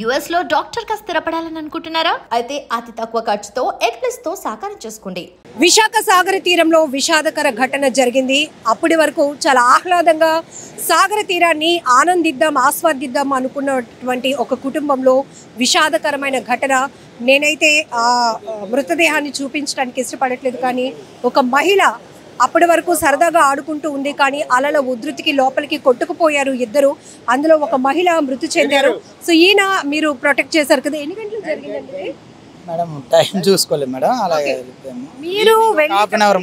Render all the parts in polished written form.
US లో doctor గా స్థిరపడాలని అనుకుంటున్నారా? అయితే అతి తక్కువ ఖర్చుతో ఎగ్ప్లస్ తో సాకారం చేసుకోండి. విశాఖ సాగర తీరంలో విషాదకర ఘటన జరిగింది. అప్పటి వరకు చాలా ఆహ్లాదంగా సాగర తీరాన్ని ఆస్వాదిద్దాం అనుకున్నటువంటి ఒక కుటుంబంలో విషాదకరమైన ఘటన. నేనైతే ఆ మృతదేహాన్ని చూపించడానికి ఇష్టపడట్లేదు, కానీ ఒక మహిళ అప్పటి వరకు సరదాగా ఆడుకుంటూ ఉంది, కానీ అలల ఉధృతికి లోపలికి కొట్టుకుపోయారు ఇద్దరు. అందులో ఒక మహిళ మృతి చెందారు. సో ఈయన మీరు ప్రొటెక్ట్ చేశారు కదా, ఎన్ని గంటలు జరిగిందండి? మేడం టైం చూసుకోలేదు మేడం, అలాగే మీరు హాఫ్ అన్ అవర్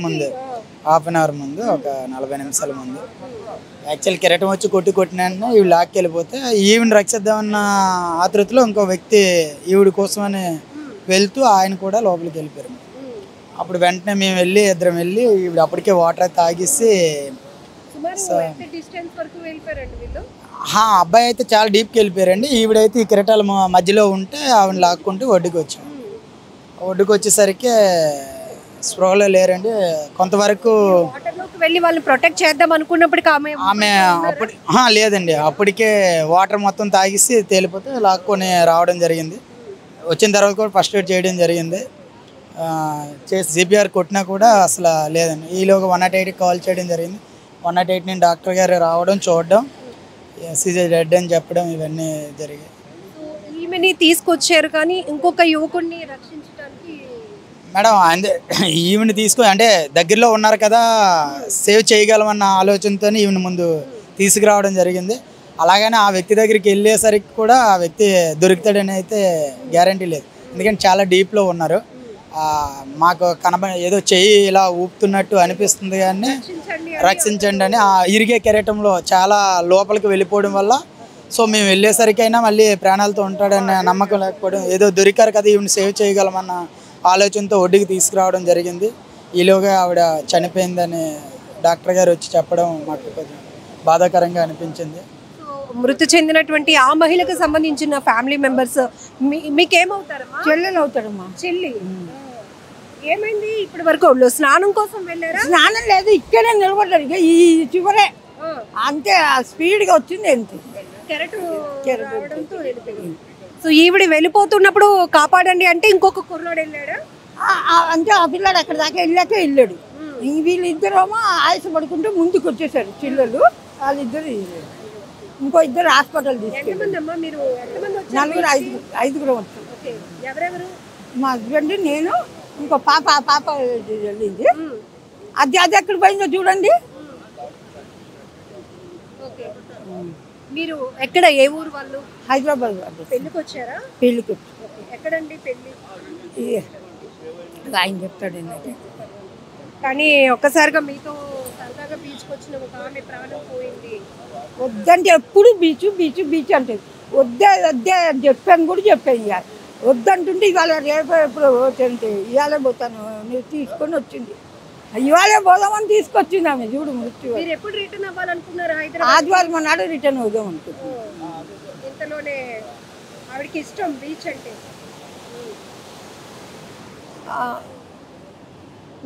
ముందు ఒక 40 నిమిషాల ముందు యాక్చువల్ కెరటం వచ్చి కొట్టిన ఈవిడ లాక్కి వెళ్ళిపోతే ఈవిని రక్షిద్దామన్న ఆతృతలో ఇంకో వ్యక్తి ఈవిడ కోసమని వెళ్తూ ఆయన కూడా లోపలికి వెళ్ళిపోయారు. అప్పుడు వెంటనే మేము ఇద్దరం వెళ్ళి ఈవిడ అప్పటికే వాటర్ తాగేసి అబ్బాయి అయితే చాలా డీప్కి వెళ్ళిపోయారండి. ఈవిడైతే ఈ కిరటాల మధ్యలో ఉంటే ఆవిడ లాక్కుంటూ ఒడ్డుకు వచ్చాం. ఒడ్డుకు వచ్చేసరికి స్ప్రోలో లేరండి. కొంతవరకు వెళ్ళి వాళ్ళు ప్రొటెక్ట్ చేద్దాం అనుకున్నప్పటికీ ఆమె అప్పుడు లేదండి, అప్పటికే వాటర్ మొత్తం తాగేసి తేలిపోతే లాక్కొని రావడం జరిగింది. వచ్చిన తర్వాత కూడా ఫస్ట్ ఎయిడ్ చేయడం జరిగింది. చేసి సిపిఆర్ కొట్టినా కూడా అసలు లేదండి. ఈలోగా 108కి కాల్ చేయడం జరిగింది. 108 నుంచి డాక్టర్ గారు రావడం, చూడడం, సీజర్ డెడ్ అని చెప్పడం, ఇవన్నీ జరిగాయి. ఈమెని తీసుకొచ్చారు, కానీ ఇంకొక యువకుడిని రక్షించడానికి మేడం ఈవిని అంటే దగ్గరలో ఉన్నారు కదా, సేవ్ చేయగలమన్న ఆలోచనతో ఈవిని ముందు తీసుకురావడం జరిగింది. అలాగనే ఆ వ్యక్తి దగ్గరికి వెళ్ళేసరికి కూడా ఆ వ్యక్తి దొరుకుతాడని అయితే గ్యారంటీ లేదు, ఎందుకంటే చాలా డీప్లో ఉన్నారు. మాకు ఏదో చెయ్యి ఇలా ఊపుతున్నట్టు అనిపిస్తుంది, కానీ రక్షించండి అని ఆ ఇరిగే కెరటంలో చాలా లోపలికి వెళ్ళిపోవడం వల్ల సో మేము వెళ్ళేసరికైనా మళ్ళీ ప్రాణాలతో ఉంటాడనే నమ్మకం లేకపోవడం, ఏదో దొరికారు కదా ఈవిని సేవ్ చేయగలమన్న ఆలోచనతో ఒడ్డుకి తీసుకురావడం జరిగింది. ఈలోగా ఆవిడ చనిపోయిందని డాక్టర్ గారు వచ్చి చెప్పడం మాకు కొంచెం బాధాకరంగా అనిపించింది. మృతి చెందినటువంటి ఆ మహిళకు సంబంధించిన ఫ్యామిలీ మెంబర్స్ మీకేమవుతారమ్మా? చెల్లెలు అవుతాడమ్మా. చెల్లి ఏమైంది? ఇప్పటి వరకు స్నానం కోసం వెళ్ళారా? స్నానం లేదు, ఇక్కడే నిలబడ్డారు. ఇక ఈ చివరే అంతే స్పీడ్గా వచ్చింది. అంతే సో ఈవిడ వెళ్ళిపోతున్నప్పుడు కాపాడండి అంటే ఇంకొక కుర్రాడు వెళ్ళాడా? అంటే ఆ పిల్లాడు అక్కడ దాకా వెళ్ళాడు. వీళ్ళిద్దరేమో ఆయుష పడుకుంటూ ముందుకు వచ్చేసారు చిల్లలు. వాళ్ళిద్దరు ఇంకో ఇద్దరు హాస్పిటల్ తీసుకెళ్ళారు. నలుగురు ఐదుగురు వచ్చారు. మా హస్బెండ్, నేను, ఇంకో పాప వెళ్ళింది. అది ఎక్కడ పోయిందో చూడండి. మీరు ఎక్కడ, ఏ ఊరు వాళ్ళు? హైదరాబాద్. పెళ్లికి వచ్చారా? పెళ్లికి ఎక్కడండి పెళ్లి? ఆయన చెప్తాడండి. అయితే కానీ ఒక్కసారిగా మీతో సరదాగా బీచ్కి వచ్చిన ఒక ఆమె ప్రాణం పోయింది. వద్దంటే ఎప్పుడు బీచ్ అంటే వద్దే అని చెప్పాను ఇవాళ వద్దంటుంటే ఇవాళ రేపు ఎప్పుడు పోతుంటే ఇవాళ పోతాను మీరు తీసుకొని వచ్చింది. ఇవాళే పోదామని తీసుకొచ్చింది ఆమె. చూడు మృత్యు. ఎప్పుడు రిటర్న్ అవ్వాలనుకున్నారు? హైదరాబాద్ ఆదివారం నాడు రిటర్న్ అవుదాం అనుకుంటున్నాను. ఇంతలోనే ఆవిడకి ఇష్టం బీచ్ అంటే.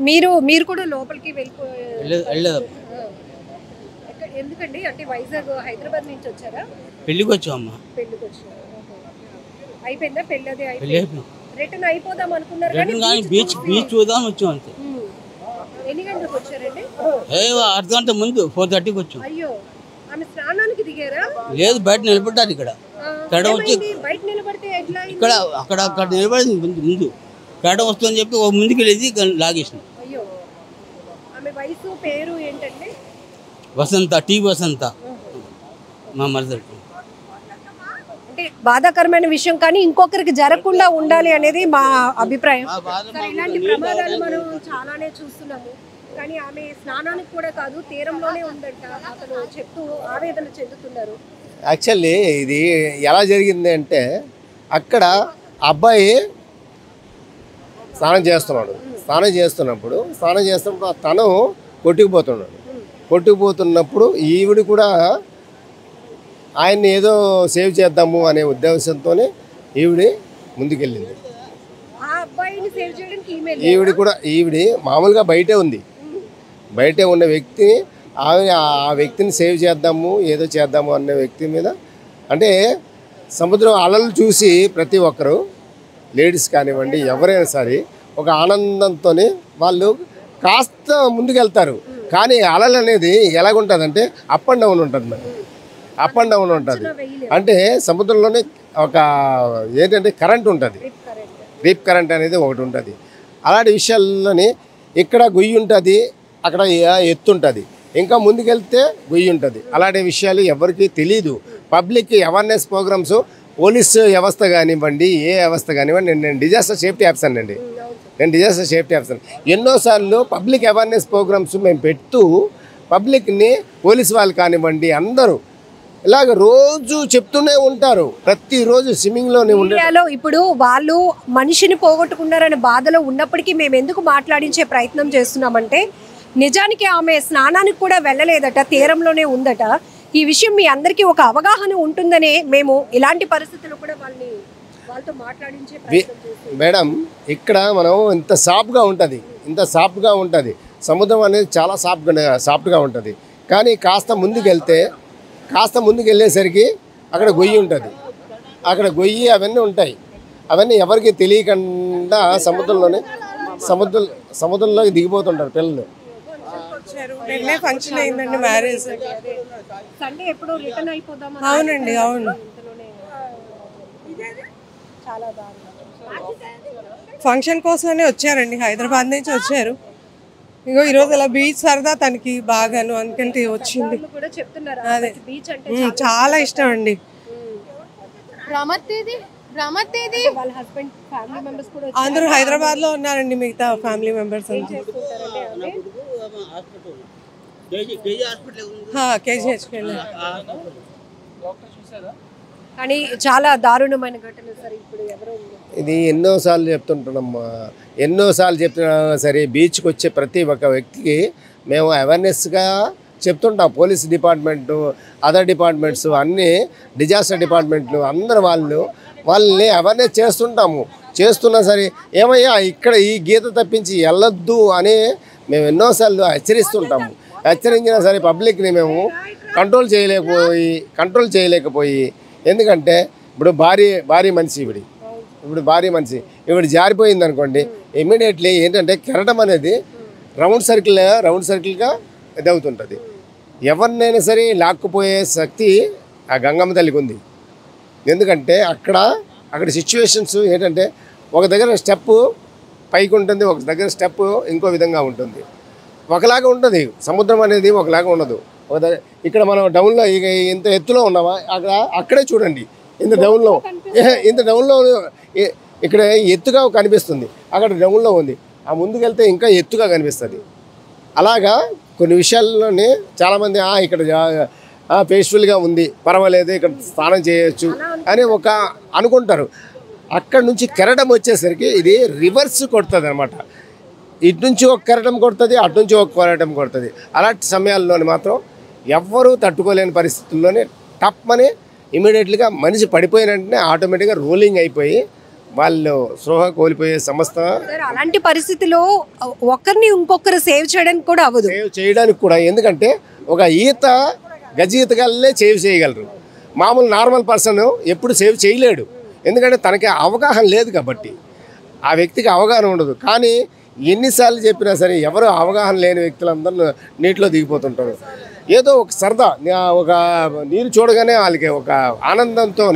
మీరు కూడా లోపలికి వెళ్ళిపోయారు? ఎందుకండి? అంటే వైజాగ్, హైదరాబాద్ నుంచి వచ్చారా? పెళ్లికి వచ్చామమ్మా. పెళ్లికి వచ్చారు. అయిపోయిందా పెళ్ళి? అది అయిపోయింది. రిటర్న్ అయిపోదాం అనుకున్నారు కానీ బీచ్ చూద్దాం వచ్చాం అంతే. ఎన్ని గంటలకు వచ్చారండి? అర్ధగంట ముందు 4:30కి వచ్చాం. అయ్యో, ఆమె స్నానానికి దిగారా? లేదు, బయట నిలబడ్డారు. ఇక్కడ వచ్చి బయట నిలబడితే ఎట్లా? అక్కడ నిలబడింది ముందు. కడడం వస్తుందని చెప్పి ముందుకు వెళ్ళేది లాగేసింది. అయ్యో, ఆమె వయసు పేరు ఏంటండి? వసంత, వసంత, మా మరదలు. అంటే బాధాకరమైన విషయం, కానీ ఇంకొకరికి జరగకుండా ఉండాలి అనేది మా అభిప్రాయం. ఇలాంటి ప్రమాదాలు మనం చాలానే చూస్తున్నాము, కానీ ఆమె స్నానానికి కూడా కాదు తీరంలోనే ఉందంట అతను చెప్తూ ఆవేదన చెందుతున్నారు. యాక్చువల్లీ ఇది ఎలా జరిగింది అంటే, అక్కడ అబ్బాయి స్నానం చేస్తున్నప్పుడు తను కొట్టుకుపోతున్నప్పుడు ఈవిడ కూడా ఆయన్ని ఏదో సేవ్ చేద్దాము అనే ఉద్దేశంతోనే ఈవిడ ముందుకెళ్ళింది. ఈవిడ మామూలుగా బయటే ఉన్న వ్యక్తి ఆ వ్యక్తిని సేవ్ చేద్దాము, ఏదో చేద్దాము అనే వ్యక్తి మీద, అంటే సముద్రం అలలు చూసి ప్రతి ఒక్కరు లేడీస్ కానివ్వండి ఎవరైనా సరే ఒక ఆనందంతో వాళ్ళు కాస్త ముందుకెళ్తారు. కానీ అలలు అనేది ఎలాగుంటుందంటే అప్ అండ్ డౌన్ ఉంటుంది, మరి అప్ అండ్ డౌన్ ఉంటుంది. అంటే సముద్రంలోనే ఒక ఏంటంటే కరెంట్ ఉంటుంది, రీప్ కరెంట్ అనేది ఒకటి ఉంటుంది. అలాంటి విషయాల్లోని ఇక్కడ గొయ్యి ఉంటుంది, అక్కడ ఎత్తు ఉంటుంది, ఇంకా ముందుకెళ్తే గొయ్యి ఉంటుంది. అలాంటి విషయాలు ఎవరికి తెలియదు. పబ్లిక్ అవేర్నెస్ ప్రోగ్రామ్స్ పోలీసు వ్యవస్థ కానివ్వండి, ఏ వ్యవస్థ కానివ్వండి, నేను డిజాస్టర్ సేఫ్టీ ఆఫీసర్ అండి, నేను డిజాస్టర్ సేఫ్టీ ఆఫీసర్. ఎన్నోసార్లు పబ్లిక్ అవేర్నెస్ ప్రోగ్రామ్స్ మేము పెడుతూ పబ్లిక్ని పోలీసు వాళ్ళు కానివ్వండి అందరూ ఇలాగ రోజు చెప్తూనే ఉంటారు. ప్రతిరోజు స్విమ్మింగ్లోనే ఇండియాలో ఇప్పుడు వాళ్ళు మనిషిని పోగొట్టుకున్నారనే బాధలో ఉన్నప్పటికీ మేము ఎందుకు మాట్లాడించే ప్రయత్నం చేస్తున్నామంటే నిజానికి ఆమె స్నానానికి కూడా వెళ్ళలేదట, తీరంలోనే ఉందట. ఈ విషయం మీ అందరికీ ఒక అవగాహన ఉంటుందనే మేము ఇలాంటి పరిస్థితుల్లో కూడా వాళ్ళతో మాట్లాడించే ప్రయత్నం చేస్తున్నాం. మేడం ఇక్కడ మనం ఇంత సాఫ్ట్గా ఉంటుంది సముద్రం అనేది చాలా సాఫ్ట్గా ఉంటుంది. కానీ కాస్త ముందుకు వెళ్ళేసరికి అక్కడ గొయ్యి ఉంటుంది, అక్కడ గొయ్యి అవన్నీ ఉంటాయి. అవన్నీ ఎవరికి తెలియకుండా సముద్రంలోకి దిగిపోతుంటారు పిల్లలు. ఫంక్షన్ అయిందండి, మ్యారేజ్. సండే ఎప్పుడు రిటర్న్ అయిపోదాం. అవునండి, అవును. ఫంక్షన్ కోసమనే వచ్చారండి, హైదరాబాద్ నుంచి వచ్చారు. ఇగో ఈరోజు అలా బీచ్ సరదా తనకి బాగాను అనుకుంటే వచ్చింది. అదే చాలా ఇష్టం అండి. అందరూ హైదరాబాద్ లో ఉన్నారండి, మిగతా ఫ్యామిలీ మెంబర్స్ కేజీహెచ్కి వెళ్ళారు. కానీ చాలా దారుణమైన ఘటన సార్. ఇప్పుడు ఎవరో ఇది ఎన్నోసార్లు చెప్తున్నా సరే బీచ్కి వచ్చే ప్రతి ఒక్క వ్యక్తికి మేము అవేర్నెస్గా చెప్తుంటాం. పోలీస్ డిపార్ట్మెంటు, అదర్ డిపార్ట్మెంట్స్, అన్నీ డిజాస్టర్ డిపార్ట్మెంట్లు అందరు వాళ్ళని అవేర్నెస్ చేస్తున్నా సరే ఏమయ్యా ఇక్కడ ఈ గీత తప్పించి వెళ్ళొద్దు అని మేము ఎన్నోసార్లు హెచ్చరించినా సరే పబ్లిక్ని మేము కంట్రోల్ చేయలేకపోయి ఎందుకంటే ఇప్పుడు భారీ మనిషి ఇప్పుడు జారిపోయింది అనుకోండి, ఇమ్మీడియట్లీ ఏంటంటే కెరటం అనేది రౌండ్ సర్కిల్గా ఇదవుతుంటుంది. ఎవరినైనా సరే లాక్కుపోయే శక్తి ఆ గంగమ్మ తల్లికి ఉంది. ఎందుకంటే అక్కడ సిచ్యువేషన్స్ ఏంటంటే ఒక దగ్గర స్టెప్ పైకి ఉంటుంది, ఒక దగ్గర స్టెప్ ఇంకో విధంగా ఉంటుంది. ఒకలాగా ఉంటుంది సముద్రం అనేది, ఒకలాగా ఉండదు. ఇక్కడ మనం డౌన్లో ఇంత ఎత్తులో ఉన్నామా, అక్కడే చూడండి ఇంత డౌన్లో ఇక్కడ ఎత్తుగా కనిపిస్తుంది, అక్కడ డౌన్లో ఉంది. ఆ ముందుకెళ్తే ఇంకా ఎత్తుగా కనిపిస్తుంది. అలాగా కొన్ని విషయాల్లోనే చాలామంది ఇక్కడ పీస్ఫుల్గా ఉంది, పర్వాలేదు, ఇక్కడ స్నానం చేయొచ్చు అని అనుకుంటారు. అక్కడ నుంచి కెరటం వచ్చేసరికి ఇది రివర్స్ కొడుతుంది అన్నమాట. ఇటు నుంచి ఒక కెరటం కొడుతుంది, అటు నుంచి ఒక కెరటం కొడుతుంది. అలాంటి సమయాల్లోనే మాత్రం ఎవ్వరూ తట్టుకోలేని పరిస్థితుల్లోనే టప్మని ఇమీడియట్లీగా మనిషి పడిపోయిన వెంటనే ఆటోమేటిక్గా రోలింగ్ అయిపోయి వాళ్ళు స్పృహ కోల్పోయే సమస్త. అలాంటి పరిస్థితిలో ఒకరిని ఇంకొకరు సేవ్ చేయడానికి కూడా ఎందుకంటే ఒక గజ ఈతగాళ్ళే సేవ్ చేయగలరు. మామూలు నార్మల్ పర్సన్ ఎప్పుడు సేవ్ చేయలేడు, ఎందుకంటే తనకి అవగాహన లేదు కాబట్టి, ఆ వ్యక్తికి అవగాహన ఉండదు. కానీ ఎన్నిసార్లు చెప్పినా సరే ఎవరు అవగాహన లేని వ్యక్తులందరూ నీటిలో దిగిపోతుంటారు. ఏదో ఒక సరదా, ఒక నీరు చూడగానే వాళ్ళకి ఒక ఆనందంతో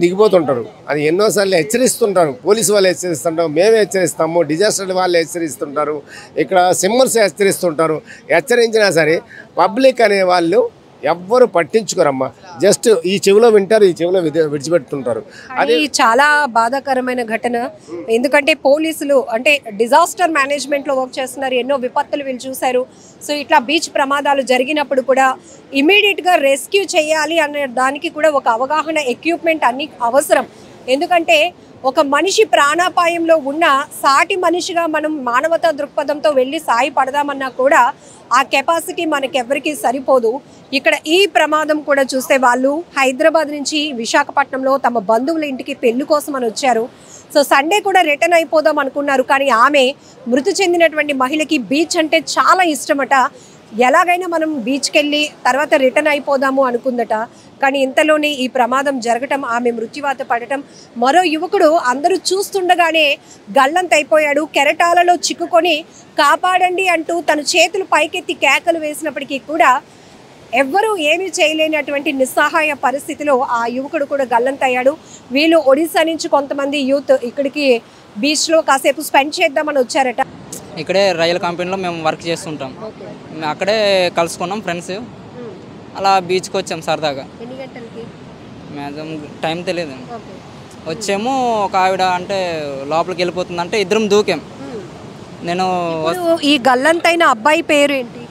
దిగిపోతుంటారు. అది ఎన్నోసార్లు హెచ్చరిస్తుంటారు, పోలీసు వాళ్ళు హెచ్చరిస్తుంటారు, మేమే హెచ్చరిస్తాము, డిజాస్టర్ వాళ్ళు హెచ్చరిస్తుంటారు, ఇక్కడ సిమ్మర్స్ హెచ్చరిస్తుంటారు. హెచ్చరించినా సరే పబ్లిక్ అనే వాళ్ళు ఎవ్వరు పట్టించుకోరమ్మా. జస్ట్ ఈ చెవిలో వింటారు, ఈ చెవిలో విడిచిపెడుతుంటారు. అది చాలా బాధాకరమైన ఘటన. ఎందుకంటే పోలీసులు అంటే డిజాస్టర్ మేనేజ్మెంట్లో వర్క్ చేస్తున్నారు, ఎన్నో విపత్తులు వీళ్ళు చూశారు. సో ఇట్లా బీచ్ ప్రమాదాలు జరిగినప్పుడు కూడా ఇమీడియట్గా రెస్క్యూ చేయాలి అనే దానికి కూడా ఒక అవగాహన, ఎక్విప్మెంట్ అన్ని అవసరం. ఎందుకంటే ఒక మనిషి ప్రాణాపాయంలో ఉన్న సాటి మనిషిగా మనం మానవతా దృక్పథంతో వెళ్ళి సాయపడదామన్నా కూడా ఆ కెపాసిటీ మనకెవరికి సరిపోదు. ఇక్కడ ఈ ప్రమాదం కూడా చూస్తే వాళ్ళు హైదరాబాద్ నుంచి విశాఖపట్నంలో తమ బంధువుల ఇంటికి పెళ్లి కోసం అని వచ్చారు. సో సండే కూడా రిటర్న్ అయిపోదాం అనుకున్నారు. కానీ ఆమె మృతి చెందినటువంటి మహిళకి బీచ్ అంటే చాలా ఇష్టమట. ఎలాగైనా మనం బీచ్కి వెళ్ళి తర్వాత రిటర్న్ అయిపోదాము అనుకుందట. కానీ ఇంతలోనే ఈ ప్రమాదం జరగటం, ఆమె మృత్యువాత పడటం, మరో యువకుడు అందరూ చూస్తుండగానే గల్లంతైపోయాడు. కెరటాలలో చిక్కుకొని కాపాడండి అంటూ తన చేతులు పైకెత్తి కేకలు వేసినప్పటికీ కూడా ఎవ్వరూ ఏమీ చేయలేనటువంటి నిస్సహాయ పరిస్థితిలో ఆ యువకుడు కూడా గల్లంతయ్యాడు. వీళ్ళు ఒడిశా నుంచి కొంతమంది యూత్ ఇక్కడికి బీచ్లో కాసేపు స్పెండ్ చేద్దామని వచ్చారట. ఇక్కడే రైలు కంపెనీలో మేము వర్క్ చేస్తుంటాం. మేము అక్కడే కలుసుకున్నాం ఫ్రెండ్స్. అలా బీచ్కి వచ్చాం సరదాగా. ఎన్ని గంటలకి? మ్యాక్సిమం టైం తెలియదు. వచ్చాము, ఒక ఆవిడ అంటే లోపలికి వెళ్ళిపోతుందంటే ఇద్దరం దూకాం. నేను ఈ గల్లంతైన అబ్బాయి పేరు ఏంటి?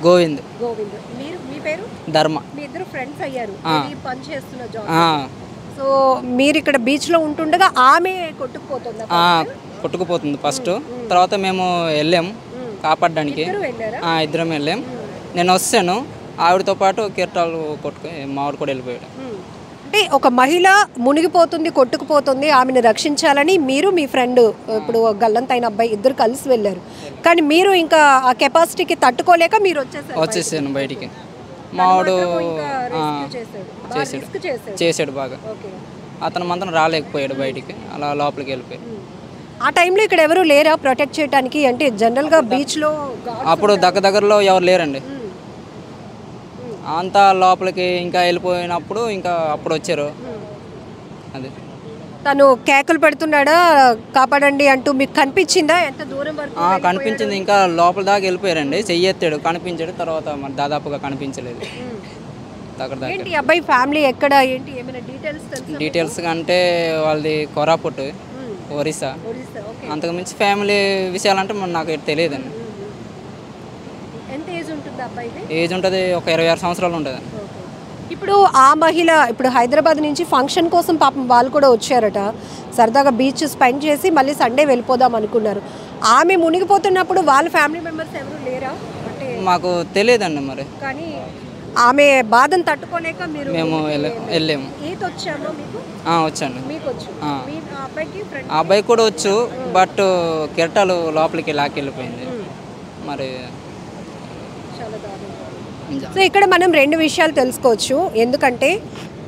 గోవింద్. గోవింద్. మీ పేరు? ధర్మ. మీ ఇద్దరు ఫ్రెండ్స్ అయ్యారు, పని చేస్తున్న జాబ్. సో మీరు ఇక్కడ బీచ్ లో ఉంటుండగా ఆమె కొట్టుకుపోతుంది ఫస్ట్. తర్వాత మేము వెళ్ళాం కాపాడడానికి. ఇద్దరం వెళ్ళాం. నేను వస్తాను, ఆవిడతో పాటు కెరటాలు కొట్టుకుని మావిడ కూడా వెళ్ళిపోయాడు. అంటే ఒక మహిళ మునిగిపోతుంది, కొట్టుకుపోతుంది, ఆమెను రక్షించాలని మీరు మీ ఫ్రెండ్ ఇప్పుడు గల్లంతైన అబ్బాయి ఇద్దరు కలిసి వెళ్ళారు. కానీ మీరు ఇంకా ఆ కెపాసిటీకి తట్టుకోలేక మీరు వచ్చేసాను బయటికి. మావాడు చేసాడు బాగా. అతను మాత్రం రాలేకపోయాడు బయటికి, అలా లోపలికి వెళ్ళిపోయాడు. ఆ టైంలో ఇక్కడ ఎవరు లేరా ప్రొటెక్ట్ చేయడానికి? అంటే జనరల్గా బీచ్లో అప్పుడు దగ్గరలో ఎవరు లేరండి. అంతా లోపలికి ఇంకా వెళ్ళిపోయినప్పుడు ఇంకా అప్పుడు వచ్చారు. అది తను కేకలు పెడుతున్నాడా కాపాడండి అంటూ మీకు కనిపించిందా? ఎంత దూరం వరకు కనిపించింది. ఇంకా లోపల దాకా వెళ్ళిపోయారండి. చెయ్యెత్తాడు, కనిపించాడు. తర్వాత మరి దాదాపుగా కనిపించలేదు. ఏంటి అబ్బాయి ఫ్యామిలీ ఎక్కడ ఏంటి ఏమైనా డీటెయిల్స్ అంటే వాళ్ళది కోరాపుట్, ఒరిస్సా. అంతకుమించి ఫ్యామిలీ విషయాలంటే నాకు తెలియదండి. ఎంత ఏజ్ ఉంటుంది అబ్బాయికి? ఏజ్ ఉంటుంది ఒక 26 సంవత్సరాలు ఉంటుంది. ఇప్పుడు ఆ మహిళ ఇప్పుడు హైదరాబాద్ నుంచి ఫంక్షన్ కోసం పాపం వాళ్ళు కూడా వచ్చారట. సరదాగా బీచ్ స్పెండ్ చేసి మళ్ళీ సండే వెళ్ళిపోదాం అనుకున్నారు. ఆమె మునిగిపోతున్నప్పుడు వాళ్ళ ఫ్యామిలీ మెంబర్స్ ఎవరు లేరా? అంటే మాకు తెలియదండి మరి. కానీ ఆమె బాధను తట్టుకోలేక మీరు మేము వెళ్ళాము. ఈత వచ్చామా మీకు? వచ్చండి. మీకు వచ్చు? ఆ అబ్బాయి కూడా వచ్చు, బట్ కెరటాలు లోపలికి లాక్కెళ్ళిపోయింది మరి. సో ఇక్కడ మనం 2 విషయాలు తెలుసుకోవచ్చు. ఎందుకంటే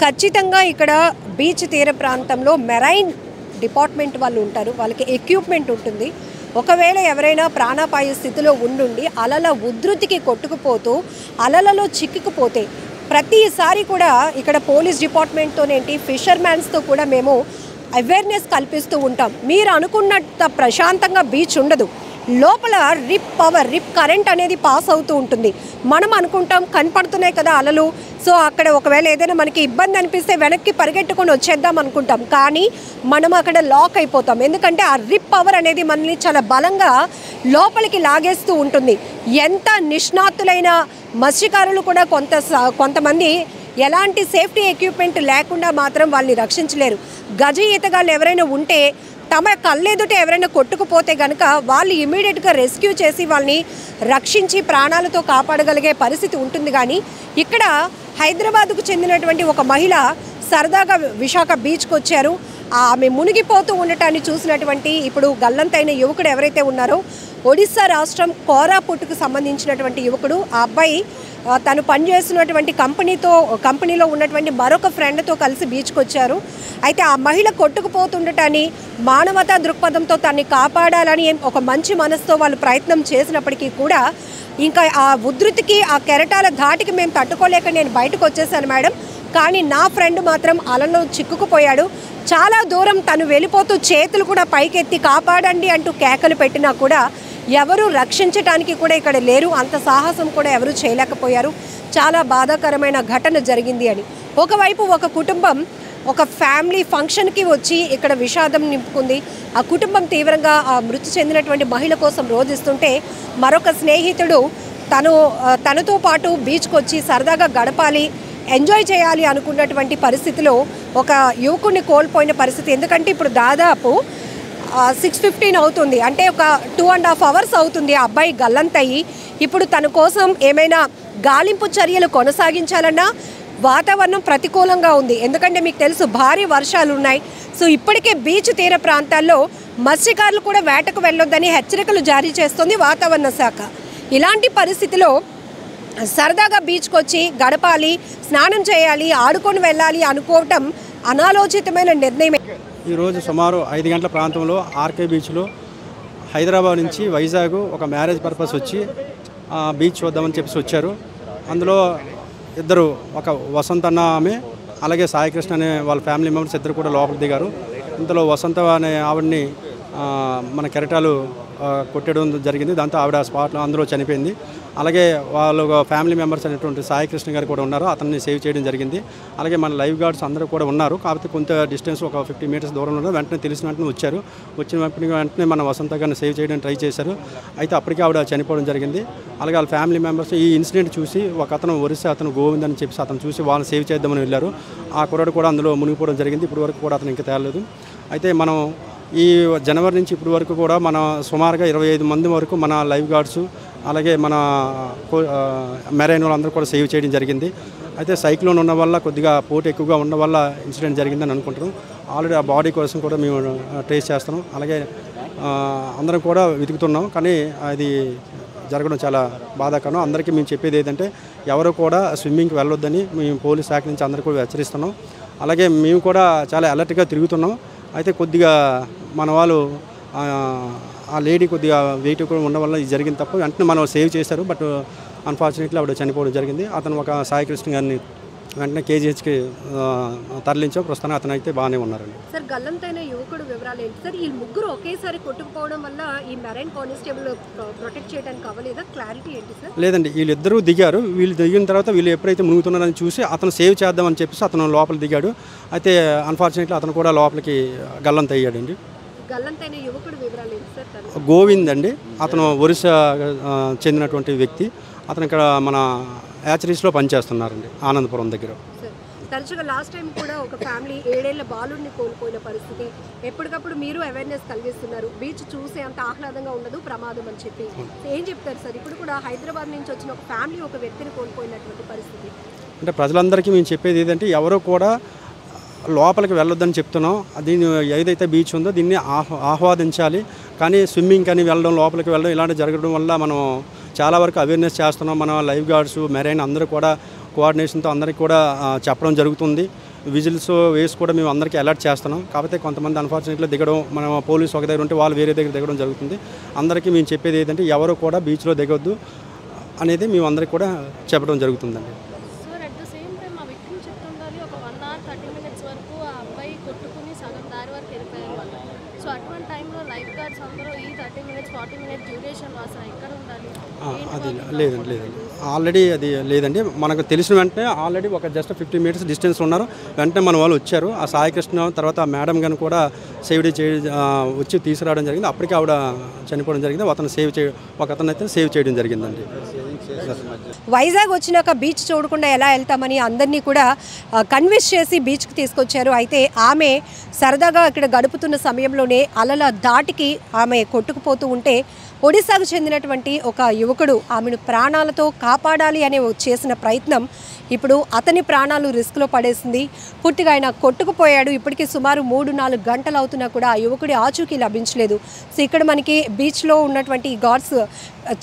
ఖచ్చితంగా ఇక్కడ బీచ్ తీర ప్రాంతంలో మెరైన్ డిపార్ట్మెంట్ వాళ్ళు ఉంటారు, వాళ్ళకి ఎక్విప్మెంట్ ఉంటుంది. ఒకవేళ ఎవరైనా ప్రాణాపాయ స్థితిలో ఉండుండి అలల ఉధృతికి కొట్టుకుపోతూ అలలలో చిక్కుకుపోతే ప్రతిసారి కూడా ఇక్కడ పోలీస్ డిపార్ట్మెంట్తోనేంటి ఫిషర్మ్యాన్స్తో కూడా మేము అవేర్నెస్ కల్పిస్తూ ఉంటాం. మీరు అనుకున్నంత ప్రశాంతంగా బీచ్ ఉండదు. లోపల రిప్ కరెంట్ అనేది పాస్ అవుతూ ఉంటుంది. మనం అనుకుంటాం కనపడుతున్నాయి కదా అలలు, సో అక్కడ ఒకవేళ ఏదైనా మనకి ఇబ్బంది అనిపిస్తే వెనక్కి పరిగెట్టుకొని వచ్చేద్దాం అనుకుంటాం. కానీ మనం అక్కడ లాక్ అయిపోతాం. ఎందుకంటే ఆ రిప్ పవర్ అనేది మనల్ని చాలా బలంగా లోపలికి లాగేస్తూ ఉంటుంది. ఎంత నిష్ణాతులైన మత్స్యకారులు కూడా కొంతమంది ఎలాంటి సేఫ్టీ ఎక్విప్మెంట్ లేకుండా మాత్రం వాళ్ళని రక్షించలేరు. గజ ఈతగాళ్ళు ఎవరైనా ఉంటే తమ కళ్ళెదుట ఎవరైనా కొట్టుకుపోతే కనుక వాళ్ళు ఇమీడియట్గా రెస్క్యూ చేసి వాళ్ళని రక్షించి ప్రాణాలతో కాపాడగలిగే పరిస్థితి ఉంటుంది. కానీ ఇక్కడ హైదరాబాద్కు చెందినటువంటి ఒక మహిళ సరదాగా విశాఖ బీచ్కి వచ్చారు. ఆమె మునిగిపోతూ ఉండటాన్ని చూసినటువంటి ఇప్పుడు గల్లంతైన యువకుడు ఎవరైతే ఉన్నారో ఒడిశా రాష్ట్రం కోరాపుట్కు సంబంధించినటువంటి యువకుడు. ఆ అబ్బాయి తను పనిచేస్తున్నటువంటి కంపెనీలో ఉన్నటువంటి మరొక ఫ్రెండ్తో కలిసి బీచ్కి వచ్చారు. అయితే ఆ మహిళ కొట్టుకుపోతుండటాన్ని మానవతా దృక్పథంతో తన్ని కాపాడాలని ఒక మంచి మనసుతో వాళ్ళు ప్రయత్నం చేసినప్పటికీ కూడా ఇంకా ఆ ఉధృతికి ఆ కెరటాల ధాటికి మేము తట్టుకోలేక నేను బయటకు వచ్చేసాను మేడం. కానీ నా ఫ్రెండ్ మాత్రం అలలో చిక్కుకుపోయాడు. చాలా దూరం తను వెళ్ళిపోతూ చేతులు కూడా పైకెత్తి కాపాడండి అంటూ కేకలు పెట్టినా కూడా ఎవరు రక్షించడానికి కూడా ఇక్కడ లేరు. అంత సాహసం కూడా ఎవరు చేయలేకపోయారు. చాలా బాధాకరమైన ఘటన జరిగింది అని. ఒకవైపు ఒక కుటుంబం ఒక ఫ్యామిలీ ఫంక్షన్కి వచ్చి ఇక్కడ విషాదం నింపుకుంది. ఆ కుటుంబం తీవ్రంగా ఆ మృతి చెందినటువంటి మహిళ కోసం రోధిస్తుంటే మరొక స్నేహితుడు తనతో పాటు బీచ్కి వచ్చి సరదాగా గడపాలి, ఎంజాయ్ చేయాలి అనుకున్నటువంటి పరిస్థితిలో ఒక యువకుడిని కోల్పోయిన పరిస్థితి. ఎందుకంటే ఇప్పుడు దాదాపు 6:15 అవుతుంది, అంటే ఒక 2.5 hours అవుతుంది ఆ అబ్బాయి గల్లంతయ్యి. ఇప్పుడు తన కోసం ఏమైనా గాలింపు చర్యలు కొనసాగించాలన్నా వాతావరణం ప్రతికూలంగా ఉంది. ఎందుకంటే మీకు తెలుసు భారీ వర్షాలు ఉన్నాయి. సో ఇప్పటికే బీచ్ తీర ప్రాంతాల్లో మత్స్యకారులు కూడా వేటకు వెళ్ళొద్దని హెచ్చరికలు జారీ చేస్తుంది వాతావరణ శాఖ. ఇలాంటి పరిస్థితిలో సరదాగా బీచ్కి వచ్చి గడపాలి, స్నానం చేయాలి, ఆడుకొని వెళ్ళాలి అనుకోవటం అనాలోచితమైన నిర్ణయమే. ఈరోజు సుమారు 5 గంటల ప్రాంతంలో ఆర్కే బీచ్లో హైదరాబాద్ నుంచి వైజాగ్ ఒక మ్యారేజ్ పర్పస్ వచ్చి బీచ్ చూద్దామని చెప్పేసి వచ్చారు. అందులో ఇద్దరు, ఒక వసంత అన్న ఆమె, అలాగే సాయికృష్ణ అనే వాళ్ళ ఫ్యామిలీ మెంబర్స్ ఇద్దరు కూడా లోపలికి దిగారు. ఇంతలో వసంత అనే ఆవిడని మన కెరటాలు కొట్టడం జరిగింది. దాంతో ఆవిడ స్పాట్లో అందులో చనిపోయింది. అలాగే వాళ్ళు ఫ్యామిలీ మెంబర్స్ అనేటువంటి సాయికృష్ణ గారు కూడా ఉన్నారు, అతన్ని సేవ్ చేయడం జరిగింది. అలాగే మన లైఫ్ గార్డ్స్ అందరూ కూడా ఉన్నారు. కాకపోతే కొంత డిస్టెన్స్ ఒక 50 మీటర్స్ దూరంలో ఉన్నారు. వెంటనే తెలిసిన వెంటనే వచ్చారు. వెంటనే మన వసంత గారిని సేవ్ చేయడానికి ట్రై చేశారు. అయితే అప్పటికే ఆవిడ చనిపోవడం జరిగింది. అలాగే వాళ్ళ ఫ్యామిలీ మెంబర్స్ ఈ ఇన్సిడెంట్ చూసి ఒక అతను ఒరిస్సా అతను గోవింద్ అని చెప్పి అతను చూసి వాళ్ళని సేవ్ చేద్దామని వెళ్ళారు. ఆ కుర్రాడు కూడా అందులో మునిగిపోవడం జరిగింది. ఇప్పటి వరకు కూడా అతను ఇంకా తేలలేదు. అయితే మనం ఈ జనవరి నుంచి ఇప్పటి వరకు కూడా మన సుమారుగా 25 మంది వరకు మన లైఫ్ గార్డ్స్ అలాగే మన మెరైన్ వాళ్ళందరూ కూడా సేవ్ చేయడం జరిగింది. అయితే సైక్లోన్ ఉన్న వల్ల కొద్దిగా పోటీ ఎక్కువగా ఉన్న వల్ల ఇన్సిడెంట్ జరిగిందని అనుకుంటున్నాం. ఆల్రెడీ ఆ బాడీ కోసం కూడా మేము ట్రేస్ చేస్తున్నాం. అలాగే అందరం కూడా వెతుకుతున్నాం. కానీ అది జరగడం చాలా బాధాకరం. అందరికీ మేము చెప్పేది ఏంటంటే ఎవరు కూడా స్విమ్మింగ్కి వెళ్ళొద్దని మేము పోలీస్ శాఖ నుంచి అందరూ కూడా హెచ్చరిస్తున్నాం. అలాగే మేము కూడా చాలా అలర్ట్గా తిరుగుతున్నాం. అయితే కొద్దిగా మన వాళ్ళు ఆ లేడీ కొద్దిగా వెయిట్ కూడా ఉండడం వల్ల ఇది జరిగింది తప్ప వెంటనే మనం సేవ్ చేశారు. బట్ అన్ఫార్చునేట్లీ ఆవిడ చనిపోవడం జరిగింది. అతను ఒక సాయికృష్ణ గారిని వెంటనే కేజీహెచ్కి తరలించాం. ప్రస్తుతానికి అతను అయితే బాగానే ఉన్నారండి. సార్, గల్లంతైన యువకుడు వివరాలు ఏంటి సార్? ఈ ముగ్గురు ఒకేసారి కొట్టుకుపోవడం వల్ల ఈ మెరైన్ కానిస్టేబుల్ ప్రొటెక్ట్ చేయడానికి అవ్వలేదా? క్లారిటీ ఏంటి సార్? లేదండి, వీళ్ళిద్దరూ దిగారు. వీళ్ళు దిగిన తర్వాత వీళ్ళు ఎప్పుడైతే మునుగుతున్నారని చూసి అతను సేవ్ చేద్దామని చెప్పేసి అతను లోపల దిగాడు. అయితే అన్ఫార్చునేట్లీ అతను కూడా లోపలికి గల్లంత అయ్యాడండి. గల్లంతైన యువకుడు వివరాలు ఏంటి సార్? గోవింద్ అండి, అతను ఒరిస్సా చెందినటువంటి వ్యక్తి. అతను ఇక్కడ మన హ్యాచరీస్లో పనిచేస్తున్నారండి, ఆనందపురం దగ్గర. తరచుగా లాస్ట్ టైం కూడా ఒక ఫ్యామిలీ 7 ఏళ్ల బాలుడిని కోల్పోయిన పరిస్థితి. ఎప్పటికప్పుడు మీరు అవేర్నెస్ కలిగిస్తున్నారు. బీచ్ చూసే అంత ఆహ్లాదంగా ఉండదు, ప్రమాదం అని చెప్పి ఏం చెప్తారు సార్? ఇప్పుడు కూడా హైదరాబాద్ నుంచి వచ్చిన ఒక ఫ్యామిలీ ఒక వ్యక్తిని కోల్పోయినటువంటి పరిస్థితి. అంటే ప్రజలందరికీ మేము చెప్పేది ఏంటంటే ఎవరు కూడా లోపలికి వెళ్ళొద్దని చెప్తున్నాం. దీన్ని ఏదైతే బీచ్ ఉందో దీన్ని ఆహ్వాదించాలి. కానీ స్విమ్మింగ్ కానీ వెళ్ళడం, లోపలికి వెళ్ళడం ఇలాంటివి జరగడం వల్ల మనం చాలా వరకు అవేర్నెస్ చేస్తున్నాం. మన లైఫ్ గార్డ్స్, మెరైన్ అందరూ కూడా కోఆర్డినేషన్తో అందరికీ కూడా చెప్పడం జరుగుతుంది. విజిల్స్ వేసి కూడా మేము అందరికీ అలర్ట్ చేస్తున్నాం. కాకపోతే కొంతమంది అన్ఫార్చునేట్లీ దిగడం, మనం పోలీసు ఒక దగ్గర ఉంటే వాళ్ళు వేరే దగ్గర దిగడం జరుగుతుంది. అందరికీ మేము చెప్పేది ఏంటంటే ఎవరు కూడా బీచ్లో దిగొద్దు అనేది మేము అందరికీ కూడా చెప్పడం జరుగుతుందండి. అది లేదండి ఆల్రెడీ అది లేదండి. మనకు తెలిసిన వెంటనే ఆల్రెడీ ఒక జస్ట్ 50 మీటర్స్ డిస్టెన్స్ ఉన్నారు. వెంటనే మన వాళ్ళు వచ్చారు. ఆ సాయికృష్ణ తర్వాత ఆ మేడం గారిని కూడా సేవ్ వచ్చి తీసుకురావడం జరిగింది. అప్పటికే ఆవిడ చనిపోవడం జరిగింది. ఒక అతను అయితే సేవ్ చేయడం జరిగిందండి. వైజాగ్ వచ్చినాక బీచ్ చూడకుండా ఎలా వెళ్తామని అందరినీ కూడా కన్విన్స్ చేసి బీచ్కి తీసుకొచ్చారు. అయితే ఆమె సరదాగా ఇక్కడ గడుపుతున్న సమయంలోనే అలల దాటికి ఆమె కొట్టుకుపోతూ ఉంటే ఒడిశాకు చెందినటువంటి ఒక యువకుడు ఆమెను ప్రాణాలతో కాపాడాలి అనే చేసిన ప్రయత్నం ఇప్పుడు అతని ప్రాణాలు రిస్క్లో పడేసింది. పూర్తిగా ఆయన కొట్టుకుపోయాడు. ఇప్పటికీ సుమారు 3-4 గంటలు అవుతున్నా కూడా ఆ యువకుడి ఆచూకీ లభించలేదు. సో ఇక్కడ మనకి బీచ్లో ఉన్నటువంటి గార్డ్స్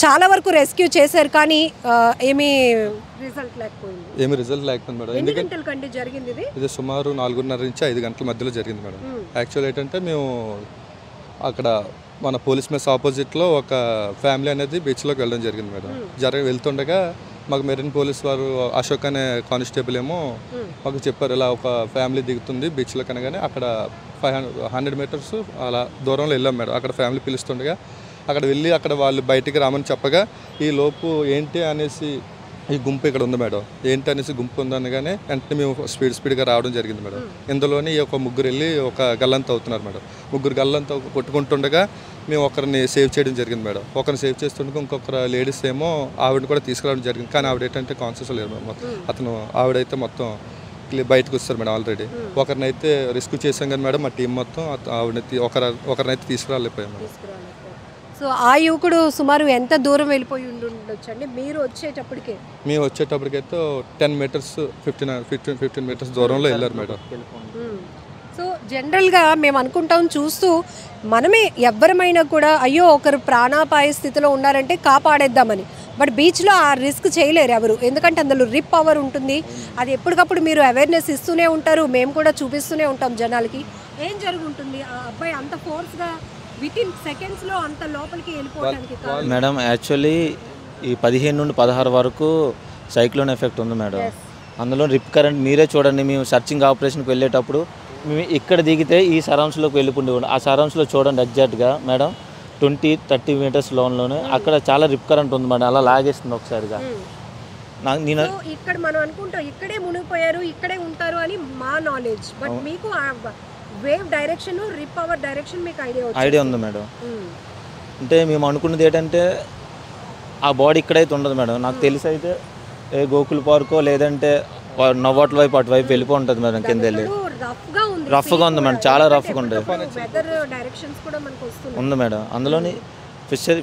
చాలా వరకు రెస్క్యూ చేశారు, కానీ ఏమీ రిజల్ట్ లేకపోయింది మేడం. ఎన్ని గంటల కంటే జరిగింది ఇది సుమారు 4:30 నుంచి 5 గంటల మధ్యలో జరిగింది మేడం. యాక్చువల్ ఏంటంటే మేము అక్కడ మన పోలీస్ మెస్ ఆపోజిట్లో ఒక ఫ్యామిలీ అనేది బీచ్లోకి వెళ్ళడం జరిగింది మేడం. వెళ్తుండగా మాకు మెరైన్ పోలీస్ వారు అశోక్ అనే కానిస్టేబుల్ ఏమో మాకు చెప్పారు, ఇలా ఒక ఫ్యామిలీ దిగుతుంది బీచ్లో కనగానే అక్కడ 100 మీటర్స్ అలా దూరంలో వెళ్ళాం మేడం. అక్కడ ఫ్యామిలీ పిలుస్తుండగా అక్కడ వెళ్ళి అక్కడ వాళ్ళు బయటికి రామని చెప్పగా ఈ లోపు ఏంటి అనేసి ఈ గుంపు ఇక్కడ ఉంది మేడం, ఏంటి అనేసి గుంపు ఉందనగానే వెంటనే మేము స్పీడ్గా రావడం జరిగింది మేడం. ఇందులోని ఒక ముగ్గురు వెళ్ళి ఒక గల్లంత అవుతున్నారు మేడం. ముగ్గురు గల్లంత కొట్టుకుంటుండగా మేము ఒకరిని సేవ్ చేయడం జరిగింది మేడం. ఒకరిని సేవ్ చేస్తుండగా ఇంకొకరు లేడీస్ ఏమో ఆవిడని కూడా తీసుకురావడం జరిగింది. కానీ ఆవిడ ఏంటంటే కాన్షియస్ లేరు మేడం. ఆవిడైతే మొత్తం బయటకు వస్తారు మేడం. ఆల్రెడీ ఒకరినైతే రెస్క్యూ చేసాం కానీ మేడం మా టీం మొత్తం ఒకరినైతే తీసుకురాలేకపోయాం మేడం. సో ఆ యువకుడు సుమారు ఎంత దూరం వెళ్ళిపోయి ఉండొచ్చు అండి మీరు వచ్చేటప్పటికే? మేము వచ్చేటప్పటికైతే 10 మీటర్స్ 15 మీటర్స్ దూరంలో వెళ్ళారు మేడం. సో జనరల్గా మేము అనుకుంటాం చూస్తూ మనమే ఎవ్వరమైనా కూడా అయ్యో ఒకరు ప్రాణాపాయ స్థితిలో ఉన్నారంటే కాపాడేద్దామని. బట్ బీచ్లో ఆ రిస్క్ చేయలేరు ఎవరు, ఎందుకంటే అందులో రిప్ పవర్ ఉంటుంది. అది ఎప్పటికప్పుడు మీరు అవేర్నెస్ ఇస్తూనే ఉంటారు, మేము కూడా చూపిస్తూనే ఉంటాం జనాలకి. ఏం జరుగుతుంది ఆ అబ్బాయి అంత ఫోర్స్గా వితిన్ సెకండ్స్లో అంత లోపలికి వెళ్ళిపోవడానికి? మేడం యాక్చువల్లీ ఈ 15 నుండి 16 వరకు సైక్లోన్ ఎఫెక్ట్ ఉంది మేడం. అందులో రిప్ కరెంట్ మీరే చూడండి. మేము సర్చింగ్ ఆపరేషన్కి వెళ్ళేటప్పుడు మేము ఇక్కడ దిగితే ఈ సరౌండ్స్లోకి వెళ్ళిపోండి. ఆ సరౌండ్స్లో చూడండి ఎగ్జాక్ట్గా మేడం 20-30 మీటర్స్ లోన్లోనే అక్కడ చాలా రిప్ కరెంట్ ఉంది మేడం. అలా లాగేస్తుంది ఒకసారిగా. నేను ఇక్కడ మనం అనుకుంటాం ఇక్కడే మునిగిపోయారు, ఇక్కడే ఉంటారు అని మా నాలెడ్జ్. బట్ మీకు వేవ్ డైరెక్షన్, రిప్ పవర్ డైరెక్షన్ మీకు ఐడియా ఉంది మేడం. అంటే మేము అనుకున్నది ఏంటంటే ఆ బాడీ ఇక్కడైతే ఉండదు మేడం. నాకు తెలిసి అయితే ఏ గోకుల్ పార్కో లేదంటే నవ్వాట్ల వైపు అటువైపు వెళ్ళిపో ఉంటుంది మేడం. కింద వెళ్ళి రఫ్గా ఉంది మేడం, చాలా రఫ్గా ఉంటుంది ఉంది మేడం. అందులోని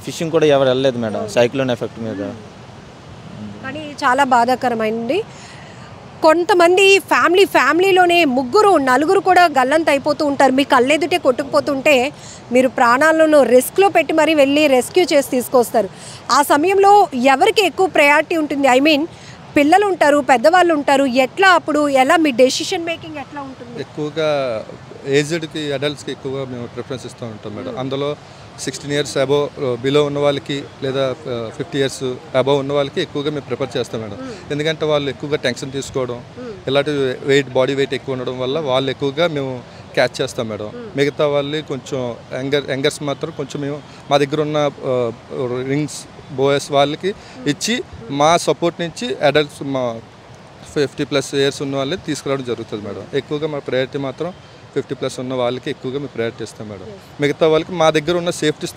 ఫిషింగ్ కూడా ఎవరు వెళ్ళలేదు మేడం సైక్లోన్ ఎఫెక్ట్ మీద. కానీ చాలా బాధాకరమైంది. కొంతమంది ఫ్యామిలీలోనే 3-4 కూడా గల్లంత అయిపోతూ ఉంటారు. మీ కళ్ళెదుటే కొట్టుకుపోతుంటే మీరు ప్రాణాలను రిస్క్లో పెట్టి మరీ వెళ్ళి రెస్క్యూ చేసి తీసుకొస్తారు. ఆ సమయంలో ఎవరికి ఎక్కువ ప్రయారిటీ ఉంటుంది? ఐ మీన్ పిల్లలు ఉంటారు, పెద్దవాళ్ళు ఉంటారు. ఎట్లా అప్పుడు ఎలా మీ డెసిషన్ మేకింగ్ ఎట్లా ఉంటుంది? ఎక్కువగా ఏజ్డ్కి అడల్ట్స్కి ఎక్కువగా మేము ప్రిఫరెన్స్ ఇస్తూ ఉంటాం మేడం. అందులో 16 years అబోవ్ బిలో ఉన్న వాళ్ళకి లేదా 50 years అబోవ్ ఉన్న వాళ్ళకి ఎక్కువగా మేము ప్రిఫర్ చేస్తాం మేడం. ఎందుకంటే వాళ్ళు ఎక్కువగా టెన్షన్ తీసుకోవడం, ఇలాంటి బాడీ వెయిట్ ఎక్కువ ఉండడం వల్ల వాళ్ళు ఎక్కువగా మేము క్యాచ్ చేస్తాం మేడం. మిగతా వాళ్ళు కొంచెం యంగర్స్ మాత్రం కొంచెం మేము మా దగ్గర ఉన్న రింగ్స్ బోయస్ వాళ్ళకి ఇచ్చి మా సపోర్ట్ నుంచి అడల్ట్స్ మా 50+ years ఉన్న వాళ్ళని తీసుకురావడం జరుగుతుంది మేడం. ఎక్కువగా మా ప్రయారిటీ మాత్రం 50+ ఉన్న వాళ్ళకి ఎక్కువగా మేము ప్రయారిటీ ఇస్తాం మేడం. మిగతా వాళ్ళకి మా దగ్గర ఉన్న సేఫ్టీస్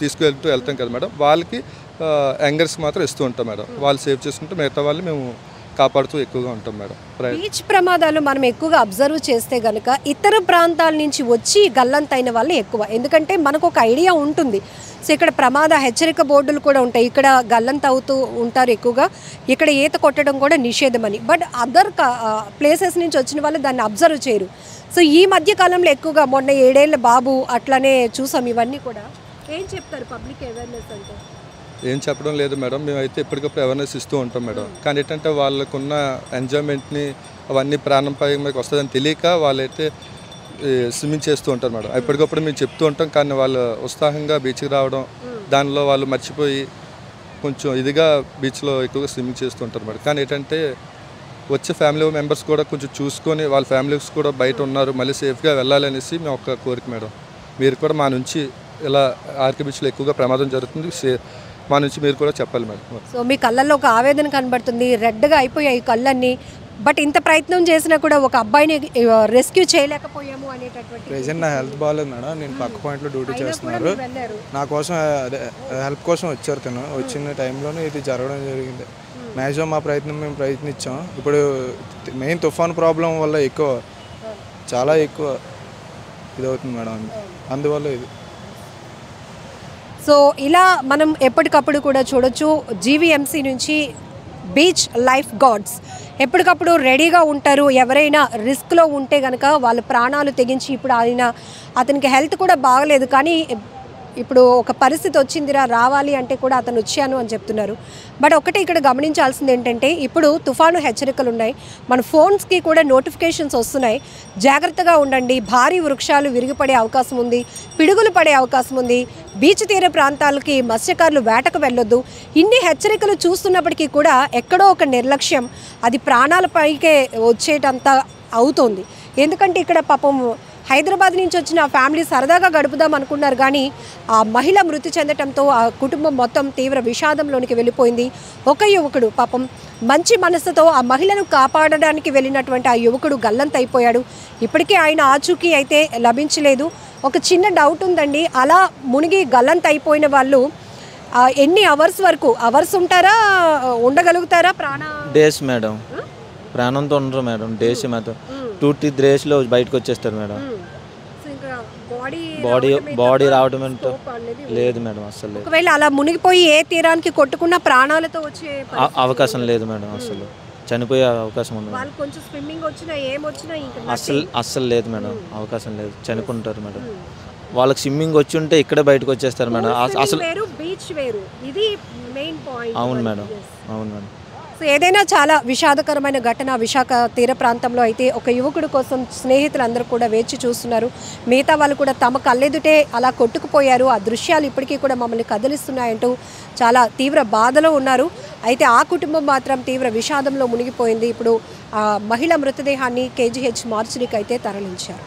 వెళ్తాం కదా మేడం, వాళ్ళకి యంగర్స్కి మాత్రం ఇస్తూ ఉంటాం మేడం. వాళ్ళు సేవ్ చేసుకుంటూ మిగతా వాళ్ళు మేము కాపాడుతూ ఎక్కువగా ఉంటాం మేడం. బీచ్ ప్రమాదాలు మనం ఎక్కువగా అబ్జర్వ్ చేస్తే కనుక ఇతర ప్రాంతాల నుంచి వచ్చి గల్లంతైన వాళ్ళు ఎక్కువ, ఎందుకంటే మనకు ఒక ఐడియా ఉంటుంది. సో ఇక్కడ ప్రమాద హెచ్చరిక బోర్డులు కూడా ఉంటాయి, ఇక్కడ గల్లంత అవుతూ ఉంటారు ఎక్కువగా, ఇక్కడ ఈత కొట్టడం కూడా నిషేధమని. బట్ అదర్ ప్లేసెస్ నుంచి వచ్చిన వాళ్ళు దాన్ని అబ్జర్వ్ చేయరు. సో ఈ మధ్య కాలంలో ఎక్కువగా మొన్న 7 ఏళ్ల బాబు అట్లానే చూసాం. ఇవన్నీ కూడా ఏం చెప్తారు పబ్లిక్ అవేర్నెస్ అంటే? ఏం చెప్పడం లేదు మేడం, మేమైతే ఎప్పటికప్పుడు అవేర్నెస్ ఇస్తూ ఉంటాం మేడం. కానీ ఏంటంటే వాళ్ళకున్న ఎంజాయ్మెంట్ని అవన్నీ ప్రాణంపై మీకు వస్తుందని తెలియక వాళ్ళైతే స్విమ్మింగ్ చేస్తూ ఉంటారు మేడం. ఎప్పటికప్పుడు మేము చెప్తూ ఉంటాం, కానీ వాళ్ళు ఉత్సాహంగా బీచ్కి రావడం, దానిలో వాళ్ళు మర్చిపోయి కొంచెం ఇదిగా బీచ్లో ఎక్కువగా స్విమ్మింగ్ చేస్తూ ఉంటారు మేడం. కానీ ఏంటంటే వచ్చే ఫ్యామిలీ మెంబర్స్ కూడా కొంచెం చూసుకొని వాళ్ళ ఫ్యామిలీస్ కూడా బయట ఉన్నారు, మళ్ళీ సేఫ్గా వెళ్ళాలనేసి మేము ఒక కోరిక మేడం. మీరు కూడా మా నుంచి ఇలా ఆర్కే బీచ్లో ఎక్కువగా ప్రమాదం జరుగుతుంది, మా నుంచి మీరు కూడా చెప్పాలి మేడం. సో మీ కళ్ళల్లో ఒక ఆవేదన కనబడుతుంది, రెడ్గా అయిపోయాయి కళ్ళన్నీ. బట్ ఇంత ప్రయత్నం చేసినా కూడా ఒక అబ్బాయిని రెస్క్యూ చేయలేకపోయాము అనేటటువంటి. ప్రెజెంట్ నా హెల్త్ బాగాలేదు మేడం, నేను పక్క పాయింట్లో డ్యూటీ చేస్తున్నారు. నా కోసం అదే హెల్ప్ కోసం వచ్చారు. తను వచ్చిన టైంలోనే ఇది జరగడం జరిగింది. మ్యాక్సిమం మా ప్రయత్నం మేము ప్రయత్నించాం. ఇప్పుడు మెయిన్ తుఫాన్ ప్రాబ్లం వల్ల చాలా ఎక్కువ ఇది అవుతుంది మేడం, అందువల్ల ఇది. సో ఇలా మనం ఎప్పటికప్పుడు కూడా చూడొచ్చు, జీవీఎంసీ నుంచి బీచ్ లైఫ్ గార్డ్స్ ఎప్పటికప్పుడు రెడీగా ఉంటారు. ఎవరైనా రిస్క్లో ఉంటే కనుక వాళ్ళ ప్రాణాలు తెగించి, ఇప్పుడు అతనికి హెల్త్ కూడా బాగలేదు, కానీ ఇప్పుడు ఒక పరిస్థితి వచ్చిందిరా రావాలి అంటే కూడా అతను వచ్చాను అని చెప్తున్నారు. బట్ ఒకటి ఇక్కడ గమనించాల్సింది ఏంటంటే, ఇప్పుడు తుఫాను హెచ్చరికలు ఉన్నాయి, మన ఫోన్స్కి కూడా నోటిఫికేషన్స్ వస్తున్నాయి. జాగ్రత్తగా ఉండండి, భారీ వృక్షాలు విరిగిపడే అవకాశం ఉంది, పిడుగులు పడే అవకాశం ఉంది, బీచ్ తీర ప్రాంతాలకి మత్స్యకారులు వేటకు వెళ్ళొద్దు. ఇన్ని హెచ్చరికలు చూస్తున్నప్పటికీ కూడా ఎక్కడో ఒక నిర్లక్ష్యం అది ప్రాణాలపైకే వచ్చేటంత అవుతోంది. ఎందుకంటే ఇక్కడ పాపం హైదరాబాద్ నుంచి వచ్చిన ఫ్యామిలీ సరదాగా గడుపుదాం అనుకున్నారు, కానీ ఆ మహిళ మృతి చెందటంతో ఆ కుటుంబం మొత్తం తీవ్ర విషాదంలోనికి వెళ్ళిపోయింది. ఒక యువకుడు పాపం మంచి మనసుతో ఆ మహిళను కాపాడడానికి వెళ్ళినటువంటి ఆ యువకుడు గల్లంత అయిపోయాడు. ఇప్పటికీ ఆయన ఆచూకీ అయితే లభించలేదు. ఒక చిన్న డౌట్ ఉందండి, అలా మునిగి గల్లంత అయిపోయిన వాళ్ళు ఎన్ని అవర్స్ ఉంటారా, ఉండగలుగుతారా? డేస్ మేడం, ప్రాణంతో ఉండరు మేడం. డేస్ మాత్రం 2-3 daysలో బయటకు వచ్చేస్తారు మేడం. బాడీ రావడం లేదు మేడం, అసలు లేదు. ఒకవేళ అలా మునిగిపోయి ఏ తీరానికి కొట్టుకున్న ప్రాణాలతో వచ్చే అవకాశం లేదు మేడం, అసలు చనిపోయే అవకాశం ఉంది. అస్సలు లేదు మేడం, అవకాశం లేదు, చనిపోతారు మేడం. వాళ్ళకి స్విమ్మింగ్ వచ్చి ఉంటే ఇక్కడే బయటకు వచ్చేస్తారు మేడం. అసలు అవును మేడం, అవును మేడం. సో ఏదైనా చాలా విషాదకరమైన ఘటన విశాఖ తీర ప్రాంతంలో అయితే ఒక యువకుడి కోసం స్నేహితులందరూ కూడా వేచి చూస్తున్నారు. మిగతా వాళ్ళు కూడా తమ కళ్ళెదుటే అలా కొట్టుకుపోయారు. ఆ దృశ్యాలు ఇప్పటికీ కూడా మమ్మల్ని కదిలిస్తున్నాయంటూ చాలా తీవ్ర బాధలో ఉన్నారు. అయితే ఆ కుటుంబం మాత్రం తీవ్ర విషాదంలో మునిగిపోయింది. ఇప్పుడు మహిళ మృతదేహాన్ని కేజీహెచ్ మార్చురీకి అయితే తరలించారు.